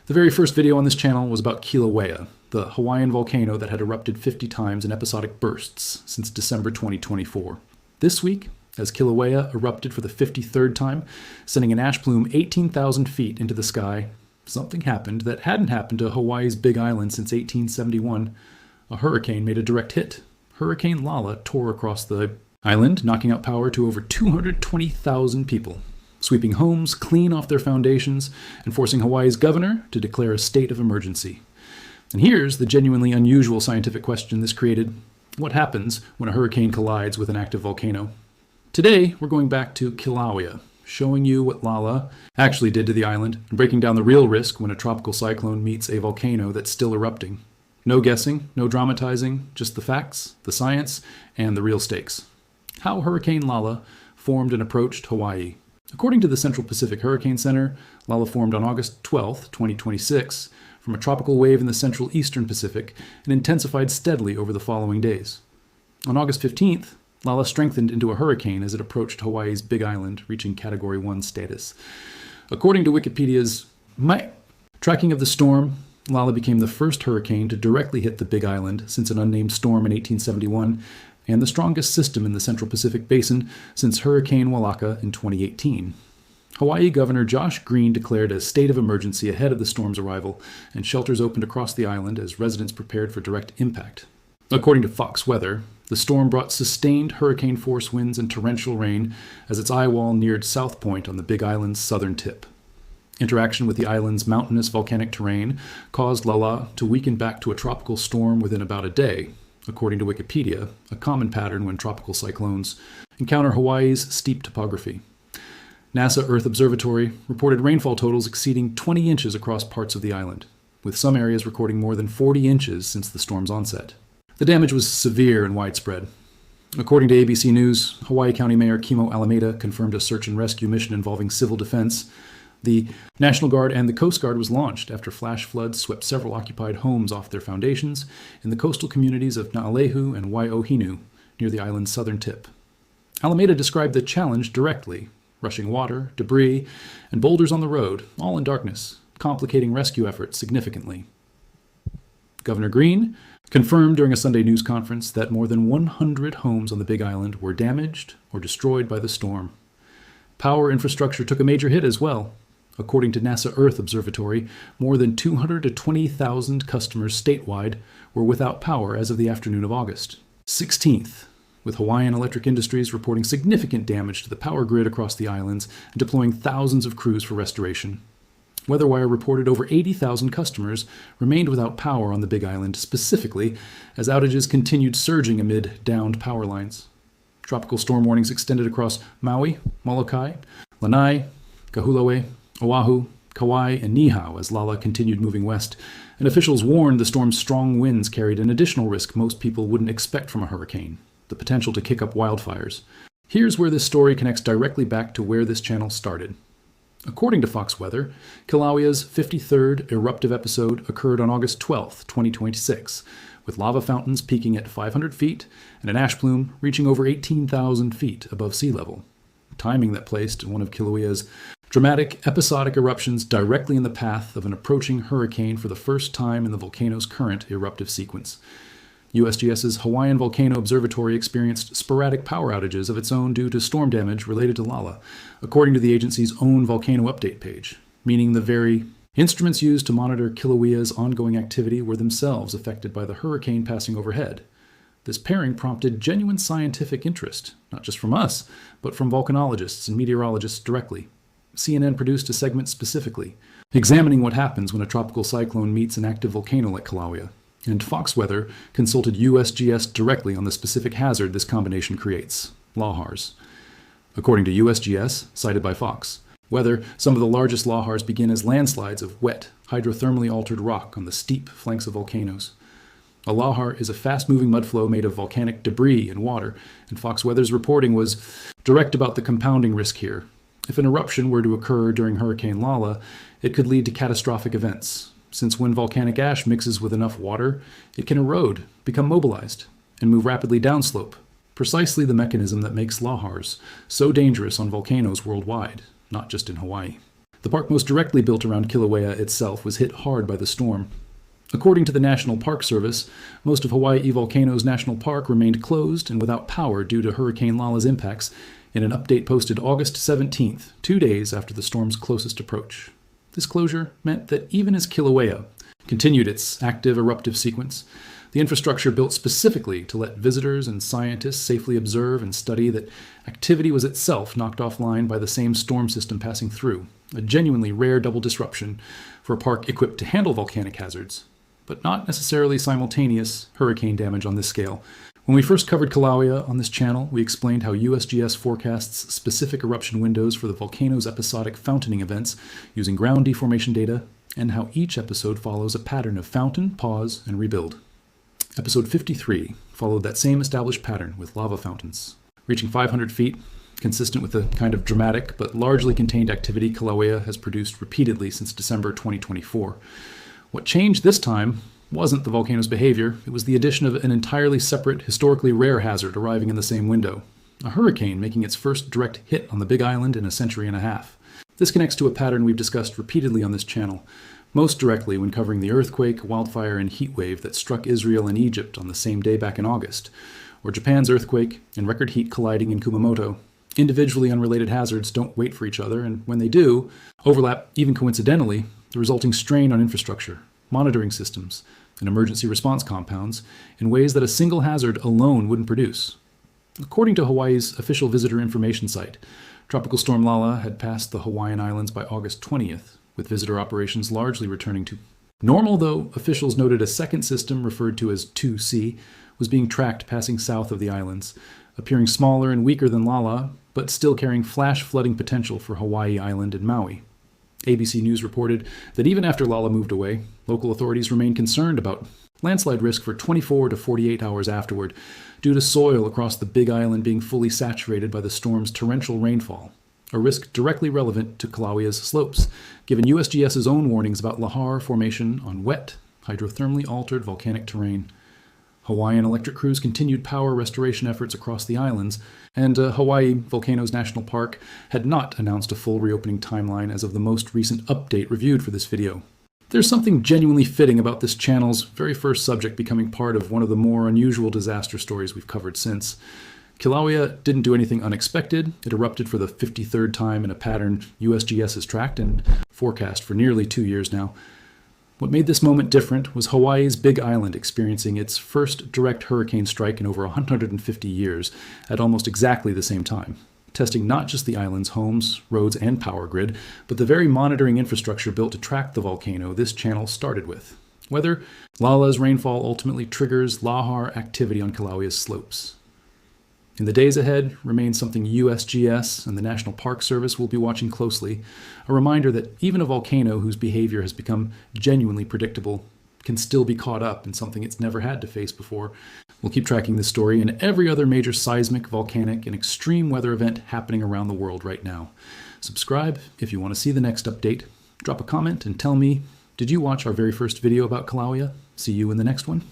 The very first video on this channel was about Kilauea, the Hawaiian volcano that had erupted 50 times in episodic bursts since December 2024. This week, as Kilauea erupted for the 53rd time, sending an ash plume 18,000 feet into the sky, something happened that hadn't happened to Hawaii's Big Island since 1871. A hurricane made a direct hit. Hurricane Lala tore across the island, knocking out power to over 220,000 people, sweeping homes clean off their foundations and forcing Hawaii's governor to declare a state of emergency. And here's the genuinely unusual scientific question this created. What happens when a hurricane collides with an active volcano? Today, we're going back to Kilauea, showing you what Lala actually did to the island and breaking down the real risk when a tropical cyclone meets a volcano that's still erupting. No guessing, no dramatizing, just the facts, the science, and the real stakes. How Hurricane Lala formed and approached Hawaii. According to the Central Pacific Hurricane Center, Lala formed on August 12, 2026, from a tropical wave in the central eastern Pacific and intensified steadily over the following days. On August 15th, Lala strengthened into a hurricane as it approached Hawaii's Big Island, reaching Category 1 status. According to Wikipedia's tracking of the storm, Lala became the first hurricane to directly hit the Big Island since an unnamed storm in 1871, and the strongest system in the Central Pacific Basin since Hurricane Walaka in 2018. Hawaii Governor Josh Green declared a state of emergency ahead of the storm's arrival, and shelters opened across the island as residents prepared for direct impact. According to Fox Weather, the storm brought sustained hurricane-force winds and torrential rain as its eye wall neared South Point on the Big Island's southern tip. Interaction with the island's mountainous volcanic terrain caused Lala to weaken back to a tropical storm within about a day, according to Wikipedia, a common pattern when tropical cyclones encounter Hawaii's steep topography. NASA Earth Observatory reported rainfall totals exceeding 20 inches across parts of the island, with some areas recording more than 40 inches since the storm's onset. The damage was severe and widespread. According to ABC News, Hawaii County Mayor Kimo Alameda confirmed a search and rescue mission involving civil defense. The National Guard and the Coast Guard was launched after flash floods swept several occupied homes off their foundations in the coastal communities of Naalehu and Waiohinu, near the island's southern tip. Alameda described the challenge directly: rushing water, debris, and boulders on the road, all in darkness, complicating rescue efforts significantly. Governor Green confirmed during a Sunday news conference that more than 100 homes on the Big Island were damaged or destroyed by the storm. Power infrastructure took a major hit as well. According to NASA Earth Observatory, more than 220,000 customers statewide were without power as of the afternoon of August 16th, with Hawaiian Electric Industries reporting significant damage to the power grid across the islands and deploying thousands of crews for restoration. WeatherWire reported over 80,000 customers remained without power on the Big Island specifically, as outages continued surging amid downed power lines. Tropical storm warnings extended across Maui, Molokai, Lanai, Kahului, Oahu, Kauai, and Niihau as Lala continued moving west, and officials warned the storm's strong winds carried an additional risk most people wouldn't expect from a hurricane: the potential to kick up wildfires. Here's where this story connects directly back to where this channel started. According to Fox Weather, Kilauea's 53rd eruptive episode occurred on August 12, 2026, with lava fountains peaking at 500 feet and an ash plume reaching over 18,000 feet above sea level, timing that placed one of Kilauea's dramatic episodic eruptions directly in the path of an approaching hurricane for the first time in the volcano's current eruptive sequence. USGS's Hawaiian Volcano Observatory experienced sporadic power outages of its own due to storm damage related to Lala, according to the agency's own volcano update page, meaning the very instruments used to monitor Kilauea's ongoing activity were themselves affected by the hurricane passing overhead. This pairing prompted genuine scientific interest, not just from us, but from volcanologists and meteorologists directly. CNN produced a segment specifically, examining what happens when a tropical cyclone meets an active volcano like Kilauea, and Fox Weather consulted USGS directly on the specific hazard this combination creates: lahars. According to USGS, cited by Fox Weather, some of the largest lahars begin as landslides of wet, hydrothermally altered rock on the steep flanks of volcanoes. A lahar is a fast-moving mudflow made of volcanic debris and water, and Fox Weather's reporting was direct about the compounding risk here. If an eruption were to occur during Hurricane Lala, it could lead to catastrophic events, since when volcanic ash mixes with enough water, it can erode, become mobilized, and move rapidly downslope, precisely the mechanism that makes lahars so dangerous on volcanoes worldwide, not just in Hawaii. The park most directly built around Kilauea itself was hit hard by the storm. According to the National Park Service, most of Hawaiʻi Volcanoes National Park remained closed and without power due to Hurricane Lala's impacts in an update posted August 17th, 2 days after the storm's closest approach. This closure meant that even as Kilauea continued its active eruptive sequence, the infrastructure built specifically to let visitors and scientists safely observe and study that activity was itself knocked offline by the same storm system passing through, a genuinely rare double disruption for a park equipped to handle volcanic hazards, but not necessarily simultaneous hurricane damage on this scale. When we first covered Kilauea on this channel, we explained how USGS forecasts specific eruption windows for the volcano's episodic fountaining events using ground deformation data, and how each episode follows a pattern of fountain, pause, and rebuild. Episode 53 followed that same established pattern with lava fountains. Reaching 500 feet, consistent with the kind of dramatic but largely contained activity Kilauea has produced repeatedly since December 2024. What changed this time wasn't the volcano's behavior, it was the addition of an entirely separate, historically rare hazard arriving in the same window. A hurricane making its first direct hit on the Big Island in a century and a half. This connects to a pattern we've discussed repeatedly on this channel, most directly when covering the earthquake, wildfire, and heat wave that struck Israel and Egypt on the same day back in August, or Japan's earthquake and record heat colliding in Kumamoto. Individually unrelated hazards don't wait for each other, and when they do, overlap, even coincidentally, the resulting strain on infrastructure, monitoring systems, and emergency response compounds in ways that a single hazard alone wouldn't produce. According to Hawaii's official visitor information site, Tropical Storm Lala had passed the Hawaiian Islands by August 20th, with visitor operations largely returning to normal, though officials noted a second system referred to as 2C was being tracked passing south of the islands, appearing smaller and weaker than Lala, but still carrying flash flooding potential for Hawaii Island and Maui. ABC News reported that even after Lala moved away, local authorities remained concerned about landslide risk for 24 to 48 hours afterward, due to soil across the Big Island being fully saturated by the storm's torrential rainfall, a risk directly relevant to Kilauea's slopes, given USGS's own warnings about lahar formation on wet, hydrothermally altered volcanic terrain. Hawaiian electric crews continued power restoration efforts across the islands, and Hawaiʻi Volcanoes National Park had not announced a full reopening timeline as of the most recent update reviewed for this video. There's something genuinely fitting about this channel's very first subject becoming part of one of the more unusual disaster stories we've covered since. Kilauea didn't do anything unexpected. It erupted for the 53rd time in a pattern USGS has tracked and forecast for nearly 2 years now. What made this moment different was Hawaii's Big Island experiencing its first direct hurricane strike in over 150 years at almost exactly the same time, testing not just the island's homes, roads, and power grid, but the very monitoring infrastructure built to track the volcano this channel started with. Whether Lala's rainfall ultimately triggers lahar activity on Kilauea's slopes. In the days ahead remains something USGS and the National Park Service will be watching closely, a reminder that even a volcano whose behavior has become genuinely predictable can still be caught up in something it's never had to face before. We'll keep tracking this story and every other major seismic, volcanic, and extreme weather event happening around the world right now. Subscribe if you want to see the next update. Drop a comment and tell me, did you watch our very first video about Kilauea? See you in the next one.